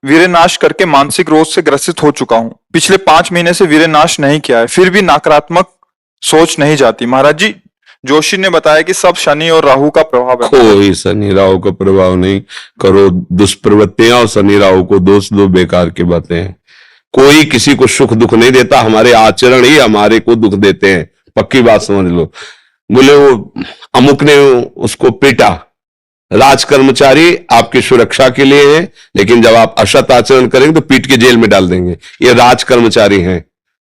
वीरेनाश करके मानसिक रोग से ग्रसित हो चुका हूँ। पिछले 5 महीने से वीरेनाश नहीं किया है, फिर भी नकारात्मक सोच नहीं जाती। महाराज जी, जोशी ने बताया कि सब शनि और राहु का प्रभाव है। कोई शनि राहु का प्रभाव नहीं। करो दुष्प्रवृत्तियां और शनि राहु को दोष दो, बेकार की बातें हैं। कोई किसी को सुख दुख नहीं देता, हमारे आचरण ही हमारे को दुख देते हैं, पक्की बात समझ लो। बोले वो अमुक ने उसको पीटा, राज कर्मचारी आपकी सुरक्षा के लिए है, लेकिन जब आप असत आचरण करेंगे तो पीट के जेल में डाल देंगे। ये राज कर्मचारी हैं।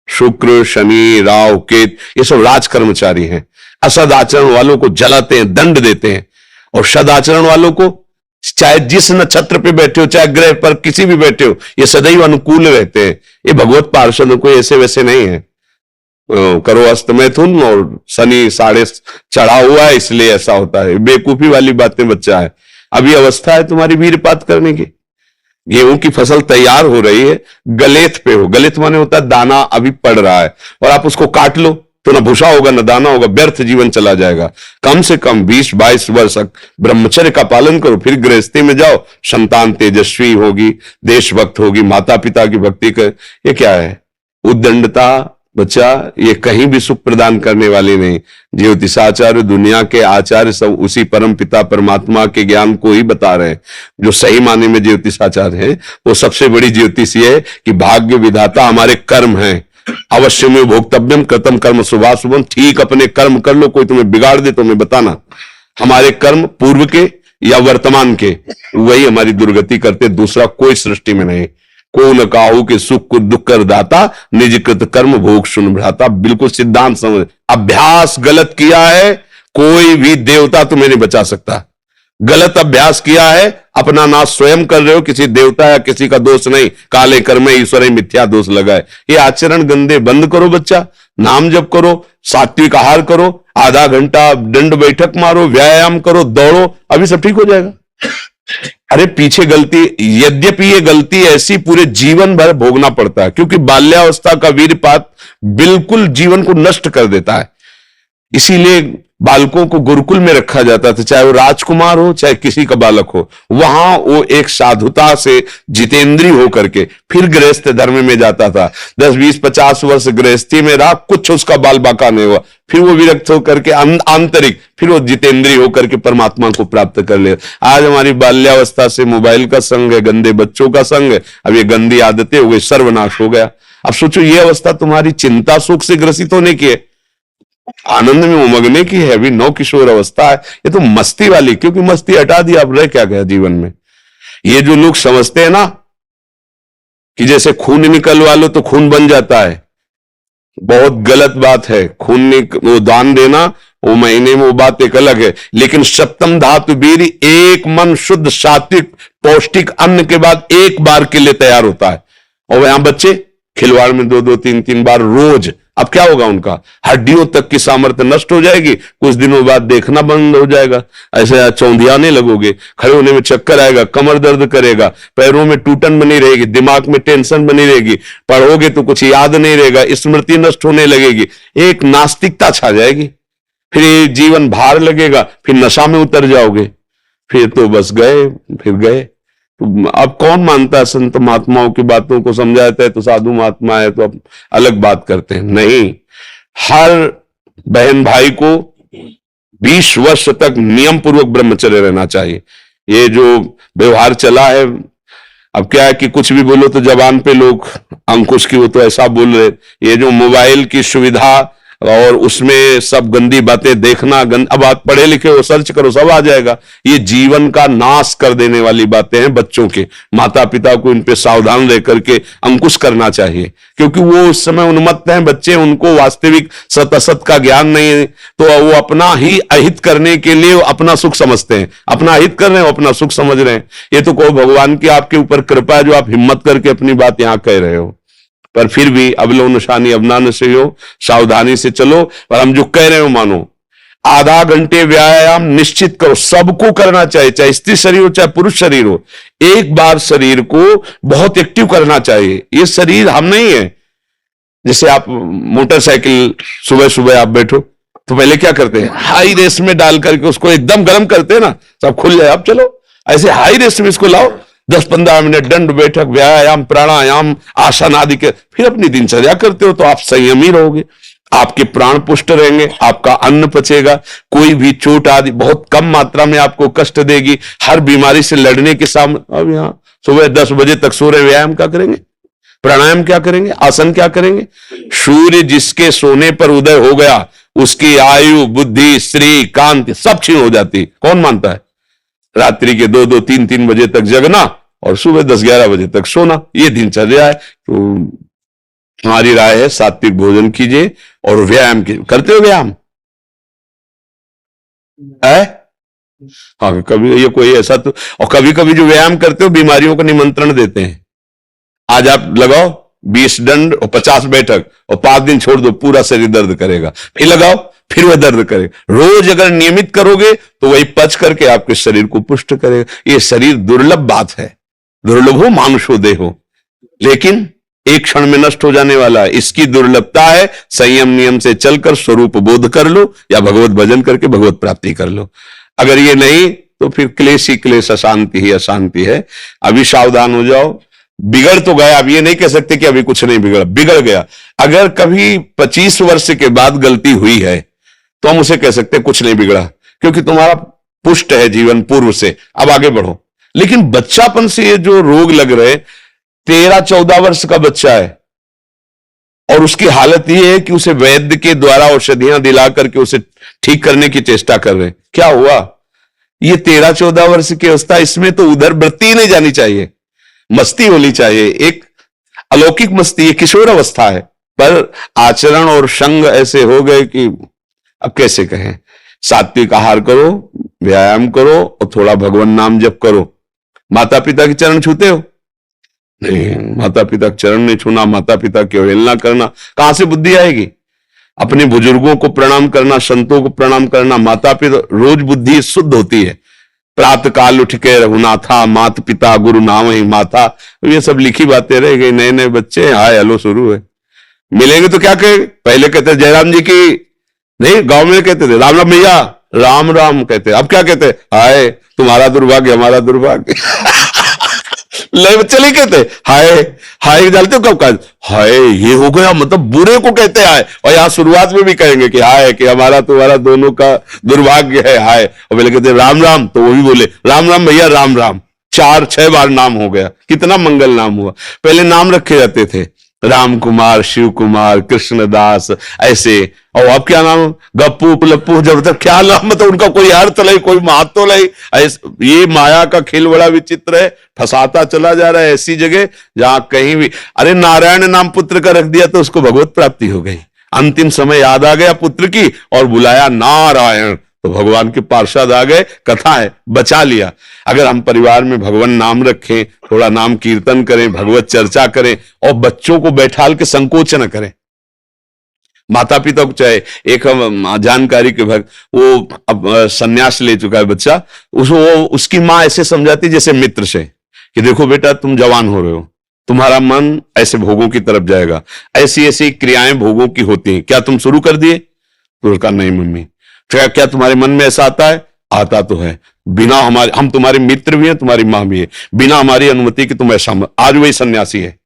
शुक्र, शनि, राहु, केत, ये सब राज कर्मचारी हैं। असद आचरण वालों को जलाते हैं, दंड देते हैं, और सद आचरण वालों को चाहे जिस नक्षत्र पे बैठे हो, चाहे ग्रह पर किसी भी बैठे हो, ये सदैव अनुकूल रहते हैं। ये भगवत पार्षदों को ऐसे वैसे नहीं है। करो अस्त मैथुन और शनि साढ़े चढ़ा हुआ है, इसलिए ऐसा होता है। बेवकूफी वाली बातें बच्चा है। अभी अवस्था है तुम्हारी वीरपात करने की। गेहूं की फसल तैयार हो रही है, गलेत पे हो। गलेत माने होता है दाना अभी पड़ रहा है, और आप उसको काट लो तो ना भूसा होगा ना दाना होगा, व्यर्थ जीवन चला जाएगा। कम से कम 20-22 वर्ष ब्रह्मचर्य का पालन करो, फिर गृहस्थी में जाओ। संतान तेजस्वी होगी, देशभक्त होगी, माता पिता की भक्ति कर। ये क्या है? उद्दंडता बच्चा, ये कहीं भी सुख प्रदान करने वाली नहीं। ज्योतिषाचार्य, दुनिया के आचार्य सब उसी परम पिता परमात्मा के ज्ञान को ही बता रहे हैं। जो सही माने में ज्योतिषाचार्य है, वो सबसे बड़ी ज्योतिष ये है कि भाग्य विधाता हमारे कर्म हैं। अवश्य में भोक्तव्यम कृतम कर्म शुभाशुभम। ठीक अपने कर्म कर लो, कोई तुम्हें बिगाड़ दे तो हमें बताना। हमारे कर्म पूर्व के या वर्तमान के, वही हमारी दुर्गति करते, दूसरा कोई सृष्टि में नहीं। को न काहू के सुख को दुख कर दाता, निज कृत कर्म भोग सुन भ्राता। बिल्कुल सिद्धांत समझ। अभ्यास गलत किया है, कोई भी देवता तुम्हें नहीं बचा सकता। गलत अभ्यास किया है, अपना नाश स्वयं कर रहे हो, किसी देवता या किसी का दोष नहीं। काले कर्म ईश्वर मिथ्या दोष लगाए। ये आचरण गंदे बंद करो बच्चा। नाम जप करो, सात्विक आहार करो, आधा घंटा दंड बैठक मारो, व्यायाम करो, दौड़ो, अभी सब ठीक हो जाएगा। अरे पीछे गलती, यद्यपि ये गलती ऐसी पूरे जीवन भर भोगना पड़ता है, क्योंकि बाल्यावस्था का वीरपात बिल्कुल जीवन को नष्ट कर देता है। इसीलिए बालकों को गुरुकुल में रखा जाता था, चाहे वो राजकुमार हो चाहे किसी का बालक हो। वहां वो एक साधुता से जितेंद्रीय होकर के फिर गृहस्थ धर्म में जाता था। 10, 20, 50 वर्ष गृहस्थी में रहा, कुछ उसका बाल बाका नहीं हुआ, फिर वो विरक्त होकर के आंतरिक, फिर वो जितेंद्रीय होकर के परमात्मा को प्राप्त कर ले। आज हमारी बाल्यावस्था से मोबाइल का संग है, गंदे बच्चों का संग है, अब ये गंदी आदतें हो गई, सर्वनाश हो गया। अब सोचो, ये अवस्था तुम्हारी चिंता सुख से ग्रसित होने की है, आनंद में उमगने की है। अभी नौ किशोर अवस्था है, ये तो मस्ती वाली, क्योंकि मस्ती हटा दी, अब रह क्या गया जीवन में। ये जो लोग समझते हैं ना कि जैसे खून निकलवा लो तो खून बन जाता है, बहुत गलत बात है। खून वो दान देना, वो महीने में वो बात एक अलग है, लेकिन सप्तम धातु वीर एक मन शुद्ध सात्विक पौष्टिक अन्न के बाद एक बार के लिए तैयार होता है। और यहां बच्चे खिलवाड़ में 2-2, 3-3 बार रोज। अब क्या होगा? उनका हड्डियों तक की सामर्थ्य नष्ट हो जाएगी, कुछ दिनों बाद देखना बंद हो जाएगा, ऐसे चौंधियाने लगोगे, खड़े होने में चक्कर आएगा, कमर दर्द करेगा, पैरों में टूटन बनी रहेगी, दिमाग में टेंशन बनी रहेगी, पढ़ोगे तो कुछ याद नहीं रहेगा, स्मृति नष्ट होने लगेगी, एक नास्तिकता छा जाएगी, फिर जीवन भार लगेगा, फिर नशा में उतर जाओगे, फिर तो बस गए, फिर गए। अब कौन मानता है संत महात्माओं की बातों को? समझाता है तो साधु महात्मा है तो अब अलग बात करते हैं। नहीं, हर बहन भाई को 20 वर्ष तक नियम पूर्वक ब्रह्मचर्य रहना चाहिए। ये जो व्यवहार चला है, अब क्या है कि कुछ भी बोलो तो जबान पे लोग अंकुश की वो तो ऐसा बोल रहे। ये जो मोबाइल की सुविधा और उसमें सब गंदी बातें देखना, अब आप पढ़े लिखे हो, सर्च करो, सब आ जाएगा। ये जीवन का नाश कर देने वाली बातें हैं बच्चों के। माता पिता को इन पे सावधान रह करके अंकुश करना चाहिए, क्योंकि वो उस समय उन्मत्त हैं बच्चे, उनको वास्तविक सत असत का ज्ञान नहीं है, तो वो अपना ही अहित करने के लिए अपना सुख समझते हैं। अपना अहित कर रहे हो, अपना सुख समझ रहे हैं। ये तो कहो भगवान की आपके ऊपर कृपा है जो आप हिम्मत करके अपनी बात यहां कह रहे हो। पर फिर भी अबलो नशानी अबना नशे हो, सावधानी से चलो। पर हम जो कह रहे हो मानो, आधा घंटे व्यायाम निश्चित करो, सबको करना चाहिए, चाहे स्त्री शरीर हो चाहे पुरुष शरीर हो। एक बार शरीर को बहुत एक्टिव करना चाहिए। ये शरीर हम नहीं है। जैसे आप मोटरसाइकिल सुबह सुबह आप बैठो तो पहले क्या करते हैं? हाई रेस में डाल करके उसको एकदम गर्म करते हैं ना, सब खुल जाए, अब चलो ऐसे हाई रेस में इसको लाओ, 10-15 मिनट दंड बैठक, व्यायाम, प्राणायाम, आसन आदि के, फिर अपनी दिनचर्या करते हो तो आप संयमी रहोगे, आपके प्राण पुष्ट रहेंगे, आपका अन्न पचेगा, कोई भी चोट आदि बहुत कम मात्रा में आपको कष्ट देगी, हर बीमारी से लड़ने के सामने। अब यहां सुबह 10 बजे तक सो रहे, व्यायाम क्या करेंगे, प्राणायाम क्या करेंगे, आसन क्या करेंगे? सूर्य जिसके सोने पर उदय हो गया उसकी आयु, बुद्धि, स्त्री, कांति सब क्षीण हो जाती। कौन मानता है? रात्रि के 2-2, 3-3 बजे तक जगना और सुबह 10-11 बजे तक सोना, ये दिनचर्या है। तो हमारी राय है सात्विक भोजन कीजिए और व्यायाम कीजिए। करते हो व्यायाम है? हाँ, कभी ये कोई ऐसा तो, और कभी कभी जो व्यायाम करते हो बीमारियों को निमंत्रण देते हैं। आज आप लगाओ 20 दंड और 50 बैठक और 5 दिन छोड़ दो, पूरा शरीर दर्द करेगा, फिर लगाओ फिर वह दर्द करेगा। रोज अगर नियमित करोगे तो वही पच करके आपके शरीर को पुष्ट करेगा। ये शरीर दुर्लभ बात है, दुर्लभ हो मानुषो देहो, लेकिन एक क्षण में नष्ट हो जाने वाला है। इसकी दुर्लभता है संयम नियम से चलकर स्वरूप बोध कर लो या भगवत भजन करके भगवत प्राप्ति कर लो। अगर ये नहीं तो फिर क्लेश ही क्लेश, अशांति ही अशांति है। अभी सावधान हो जाओ। बिगड़ तो गया, अब ये नहीं कह सकते कि अभी कुछ नहीं बिगड़ा, बिगड़ गया। अगर कभी 25 वर्ष के बाद गलती हुई है तो हम उसे कह सकते कुछ नहीं बिगड़ा, क्योंकि तुम्हारा पुष्ट है जीवन पूर्व से, अब आगे बढ़ो। लेकिन बच्चापन से ये जो रोग लग रहे, 13-14 वर्ष का बच्चा है और उसकी हालत ये है कि उसे वैद्य के द्वारा औषधियां दिला करके उसे ठीक करने की चेष्टा कर रहे हैं। क्या हुआ? ये 13-14 वर्ष की अवस्था, इसमें तो उधर वृत्ति ही नहीं जानी चाहिए, मस्ती होनी चाहिए, एक अलौकिक मस्ती, ये किशोर अवस्था है। पर आचरण और संग ऐसे हो गए कि अब कैसे कहें। सात्विक आहार करो, व्यायाम करो और थोड़ा भगवान नाम जप करो। माता पिता के चरण छूते हो? नहीं, माता पिता के चरण नहीं छूना, माता पिता की अवहेलना करना, कहां से बुद्धि आएगी? अपने बुजुर्गों को प्रणाम करना, संतों को प्रणाम करना, माता पिता, रोज बुद्धि शुद्ध होती है। प्रातः काल उठ के रघुनाथा, मात पिता गुरु नाम ही माता, ये सब लिखी बातें रह गई। नए नए बच्चे हाय हेलो शुरू है, मिलेंगे तो क्या कहे? पहले कहते जयराम जी की, नहीं गांव में कहते थे राम राम भैया, राम राम कहते, अब क्या कहते? हाय तुम्हारा दुर्भाग्य हमारा दुर्भाग्य। ले बच्चे नहीं कहते हाय हाय, डालते हो कब का हाय, ये हो गया मतलब बुरे को कहते हैं। और यहां शुरुआत में भी कहेंगे कि हाय, कि हमारा तुम्हारा दोनों का दुर्भाग्य है हाय। और पहले कहते राम राम, तो वो भी बोले राम राम भैया राम राम। 4-6 बार नाम हो गया, कितना मंगल नाम हुआ। पहले नाम रखे जाते थे, राम कुमार, शिव कुमार, कृष्णदास, ऐसे। और अब क्या नाम? गप्पू लप्पू, जब तक क्या नाम, मतलब उनका कोई अर्थ नहीं, कोई महत्व नहीं। ये माया का खेल बड़ा विचित्र है, फंसाता चला जा रहा है ऐसी जगह जहां कहीं भी। अरे नारायण नाम पुत्र का रख दिया तो उसको भगवत प्राप्ति हो गई। अंतिम समय याद आ गया पुत्र की और बुलाया नारायण, तो भगवान के पार्षद आ गए, कथा है, बचा लिया। अगर हम परिवार में भगवान नाम रखें, थोड़ा नाम कीर्तन करें, भगवत चर्चा करें और बच्चों को बैठाल के संकोच न करें। माता पिता को चाहे, एक जानकारी के भक्त, वो अब संन्यास ले चुका है बच्चा, उसकी माँ ऐसे समझाती जैसे मित्र से कि देखो बेटा तुम जवान हो रहे हो, तुम्हारा मन ऐसे भोगों की तरफ जाएगा, ऐसी ऐसी क्रियाएं भोगों की होती हैं, क्या तुम शुरू कर दिए? तो उसका नहीं मम्मी। क्या तुम्हारे मन में ऐसा आता है? आता तो है, बिना हमारे, हम तुम्हारे मित्र भी हैं, तुम्हारी मां भी है, बिना हमारी अनुमति के तुम ऐसा। आज वही सन्यासी है,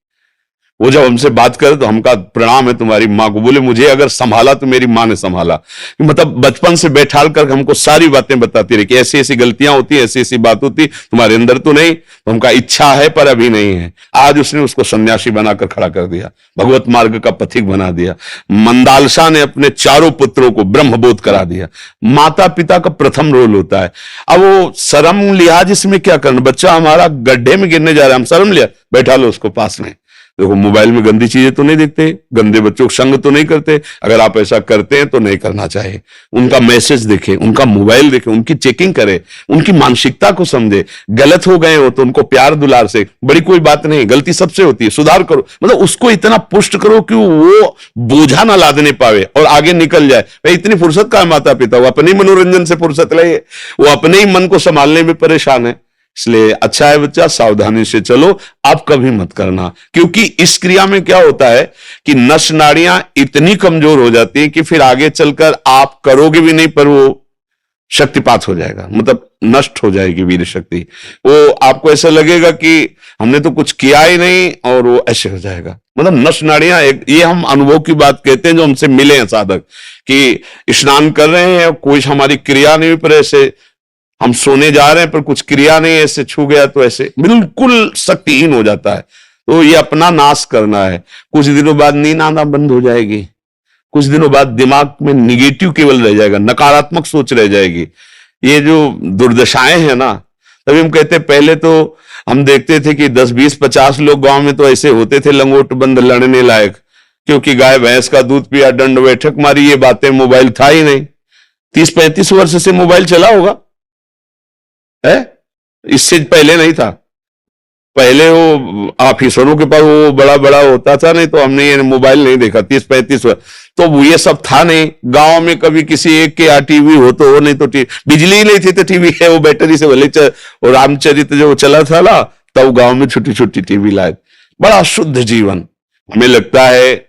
वो जब हमसे बात करे तो हमका प्रणाम है तुम्हारी माँ को। बोले मुझे अगर संभाला तो मेरी माँ ने संभाला। मतलब बचपन से बैठाल कर हमको सारी बातें बताती रही कि ऐसी ऐसी गलतियां होती, ऐसी ऐसी बात होती, तुम्हारे अंदर तो नहीं, तो हमका इच्छा है पर अभी नहीं है। आज उसने उसको सन्यासी बनाकर खड़ा कर दिया, भगवत मार्ग का पथिक बना दिया। मंदालसा ने अपने 4 पुत्रों को ब्रह्मबोध करा दिया। माता पिता का प्रथम रोल होता है। अब वो शर्म लिहाज इसमें क्या करना, बच्चा हमारा गड्ढे में गिरने जा रहा है, हम शर्म लिया, बैठा लो उसको पास में। देखो मोबाइल में गंदी चीजें तो नहीं देखते, गंदे बच्चों को संग तो नहीं करते। अगर आप ऐसा करते हैं तो नहीं करना चाहिए। उनका मैसेज देखें, उनका मोबाइल देखें, उनकी चेकिंग करें, उनकी मानसिकता को समझे। गलत हो गए हो तो उनको प्यार दुलार से, बड़ी कोई बात नहीं, गलती सबसे होती है, सुधार करो। मतलब उसको इतना पुष्ट करो कि वो बोझा ना लादने पावे और आगे निकल जाए। भाई इतनी फुर्सत का है माता पिता, वो अपने मनोरंजन से फुर्सत ले, वो अपने ही मन को संभालने में परेशान है। इसलिए अच्छा है बच्चा, सावधानी से चलो, अब कभी मत करना। क्योंकि इस क्रिया में क्या होता है कि नस नाड़ियां इतनी कमजोर हो जाती हैं कि फिर आगे चलकर आप करोगे भी नहीं पर वो शक्तिपात हो जाएगा, मतलब नष्ट हो जाएगी वीर शक्ति। वो आपको ऐसा लगेगा कि हमने तो कुछ किया ही नहीं, और वो ऐसे हो जाएगा, मतलब नस नाड़ियां ये हम अनुभव की बात कहते हैं जो हमसे मिले हैं साधक, कि स्नान कर रहे हैं, कोई हमारी क्रिया नहीं, पर ऐसे हम सोने जा रहे हैं पर कुछ क्रिया नहीं, ऐसे छू गया तो ऐसे बिल्कुल शक्तिहीन हो जाता है। तो ये अपना नाश करना है। कुछ दिनों बाद नींद आना बंद हो जाएगी, कुछ दिनों बाद दिमाग में निगेटिव केवल रह जाएगा, नकारात्मक सोच रह जाएगी। ये जो दुर्दशाएं हैं ना, तभी हम कहते हैं, पहले तो हम देखते थे कि 10, 20, 50 लोग गांव में तो ऐसे होते थे लंगोट बंद लड़ने लायक, क्योंकि गाय भैंस का दूध पिया, दंड बैठक मारी, ये बातें, मोबाइल था ही नहीं। 30-35 वर्ष से मोबाइल चला होगा है, इससे पहले नहीं था। पहले वो ऑफिसरों के पास वो बड़ा बड़ा होता था, नहीं तो हमने ये मोबाइल नहीं देखा 30-35 वर्ष। तो ये सब था नहीं गांव में, कभी किसी एक के यहाँ टीवी हो तो हो, नहीं तो बिजली ही नहीं थी तो टीवी है, वो बैटरी से भले और रामचरित जो चला था ना, तब गांव में छोटी छोटी टीवी लाए। बड़ा शुद्ध जीवन। हमें लगता है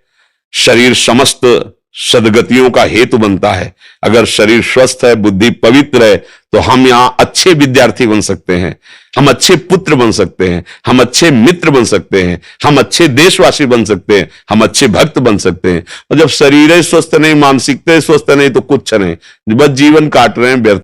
शरीर समस्त सदगतियों का हेतु बनता है। अगर शरीर स्वस्थ है, बुद्धि पवित्र है, तो हम यहां अच्छे विद्यार्थी बन सकते हैं, हम अच्छे पुत्र बन सकते हैं, हम अच्छे मित्र बन सकते हैं, हम अच्छे देशवासी बन सकते हैं, हम अच्छे भक्त बन सकते हैं। और जब शरीर ही स्वस्थ नहीं, मानसिकता स्वस्थ नहीं, तो कुछ नहीं, बस जीवन काट रहे हैं व्यर्थ।